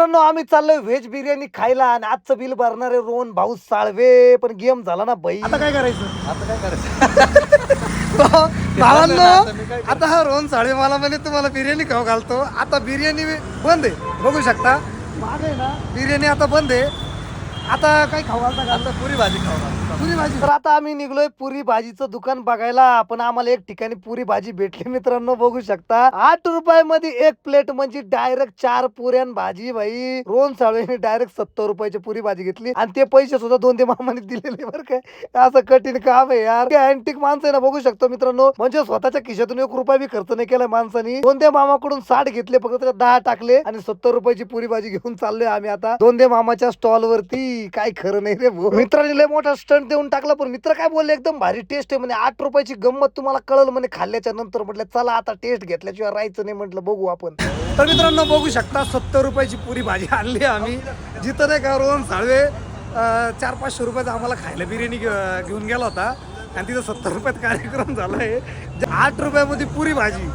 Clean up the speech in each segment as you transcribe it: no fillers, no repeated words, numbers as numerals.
मित्रांनो आम्ही चाललोय व्हेज बिर्याणी खायला आणि आजचं बिल भरणारे रोहन भाऊ साळवे. पण गेम झाला ना भाई. आता काय करायचं? आता काय करायचं? भावांनो आता हा रोहन साळवे मला म्हणे तुम्हाला बिर्याणी खाऊ घालतो. आता बिर्याणी बंद आहे, बघू शकता मागे ना बिर्याणी आता बंद आहे. आता काय खाऊ घालता का? आता पुरी भाजी खाऊ पुरी भाजी. तर आता आम्ही निघलोय पुरी भाजीचं दुकान बघायला. पण आम्हाला एक ठिकाणी पुरी भाजी भेटली मित्रांनो, बघू शकता 8 रुपयामध्ये एक प्लेट म्हणजे डायरेक्ट 4 पुऱ्यान भाजी. भाई रोहन साळवेने डायरेक्ट 70 रुपयाची पुरी भाजी घेतली आणि ते पैसे सुद्धा दोन मामाने दिलेले बरं काय. असं कठीण काम आहे यार. अँटिक माणसं आहे ना, बघू शकतो मित्रांनो. म्हणजे स्वतःच्या खिशातून 1 रुपया बी खर्च नाही केला माणसानी. दोन मामाकडून 60 घेतले, फक्त 10 टाकले आणि 70 रुपयाची पुरी भाजी घेऊन चाललोय आम्ही आता दोन मामाच्या स्टॉल वरती. काय खरं नाही रे भाऊ. मित्रांनी लय मोठा स्टंट देऊन टाकला. पण मित्र काय बोलले, एकदम भारी टेस्ट आहे म्हणे. 8 रुपयाची गंमत तुम्हाला कळल म्हणे खाल्ल्याच्या नंतर. म्हटलं चला आता टेस्ट घेतल्याशिवाय राहायचं नाही. म्हटलं बघू आपण. तर मित्रांनो बघू शकता 70 रुपयाची पुरी भाजी आणली आम्ही. जिथं नाही का रोहन साळवे 400-500 रुपयाचा आम्हाला खायला बिर्याणी घेऊन गेला होता आणि तिथं 70 रुपयात कार्यक्रम झालाय. 8 रुपयामध्ये पुरी भाजी,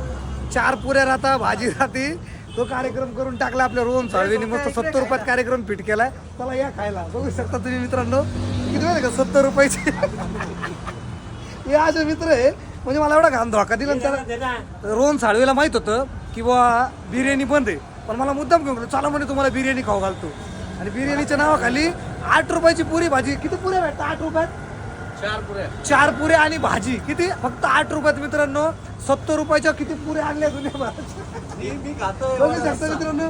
4 पुऱ्या राहता, भाजी राहते. तो कार्यक्रम करून टाकला आपल्या रोहन साळवेने. मस्त 70 रुपयात कार्यक्रम फिट केलाय. चला या खायला. बघू शकता तुम्ही मित्रांनो किती वेळ का 70 रुपयाचे. हे असे मित्र आहे म्हणजे मला एवढा घाम धोका दिला त्याला. रोहन साळवेला माहित होतं की बुवा बिर्याणी बंद आहे, पण मला मुद्दाम घेऊन गेलो. चला म्हणे तुम्हाला बिर्याणी खाऊ घालतो. आणि बिर्याणीच्या नावाखाली 8 रुपयाची पुरी भाजी. किती पुऱ्या भेटतात 8 रुपयात? 4 पुऱ्या आणि भाजी किती? फक्त 8 रुपयात मित्रांनो. 70 रुपयाच्या किती पुऱ्या आणल्या दुनिया मी खातो मित्रांनो.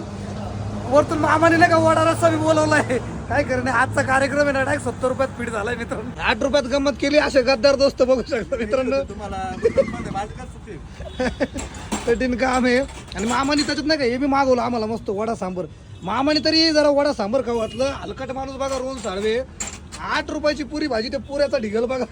वरतून मामाने नाही का वडा रस्सा मी बोलवलाय. काय करणे आजचा कार्यक्रम आहे ना, डायरेक्ट 70 रुपयात पीठ झालाय मित्रांनो. 8 रुपयात गंमत केली. असे गद्दार दोस्त बघू शकता मित्रांनो. तुम्हाला कठीण काम आहे. आणि मामाने त्याच्यात नाही का हे बी मागवलं आम्हाला मस्त वडा सांबर. मामाने तरी जरा वडा सांबर खाऊ घातलं. हलकट माणूस बघा रोहन साळवे. 8 रुपयाची पुरी भाजी, त्या पुऱ्याचा ढिगल बघा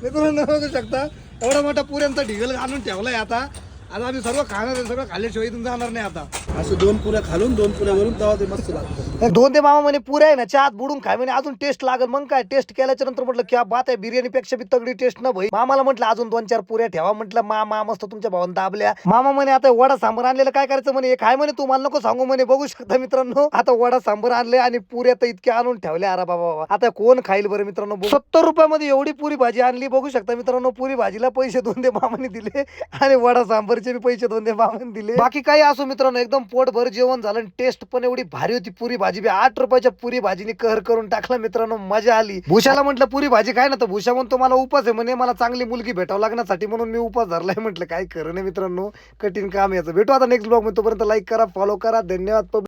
मित्रांनो. बघू शकता एवढा मोठा पुऱ्यांचा ढिगल आणून ठेवलाय. आता आम्ही सर्व खाणार आहे. सगळं खाल्ल्याशिवाय इथून जाणार नाही. आता असं 2 पुऱ्या खालून 2 पुऱ्या वरून तवा ते मस्त लागतं. दोन मामा म्हणे पुऱ्या आहे ना चहात बुडून खाय म्हणे, अजून टेस्ट लागल. मग काय टेस्ट केल्याच्या नंतर म्हटलं क्या बात आहे, बिर्याणी पेक्षा बी तगडी टेस्ट ना भाई. मामाला म्हटलं अजून 2-4 पुऱ्या ठेवा. म्हटलं मामा मस्त तुमच्या भावानं दाबल्या. मामा म्हणे आता वडा सांबर आणलेलं काय करायचं म्हणे. काय म्हणे तू मला नको सांगू म्हणे. बघू शकता मित्रांनो आता वडा सांबर आणले आणि पुऱ्या तर इतक्या आणून ठेवल्या. अरे बाबा आता कोण खाईल बरं मित्रांनो. 70 रुपयामध्ये एवढी पुरी भाजी आणली. बघू शकता मित्रांनो पुरी भाजीला पैसे दोन मामाने दिले आणि वडा सांबरचे बी पैसे दोन मामाने दिले. बाकी काही असो मित्रांनो एकदम पोटभर जेवण झालं. टेस्ट पण एवढी भारी होती. पुरी भाजी बी 8 रुपयाच्या पुरी भाजीने कहर करून टाकला मित्रांनो. मजा आली. भूषाला म्हटलं पुरी भाजी काय ना, तर भूषा म्हणतो मला उपास आहे म्हणे, मला चांगली मुलगी भेटावं लागण्यासाठी म्हणून मी उपास धरलाय. म्हटलं काय खरं नाही मित्रांनो, कठीण काम याचं. भेटू आता नेक्स्ट ब्लॉग मध्ये. तोपर्यंत लाईक करा, फॉलो करा. धन्यवाद.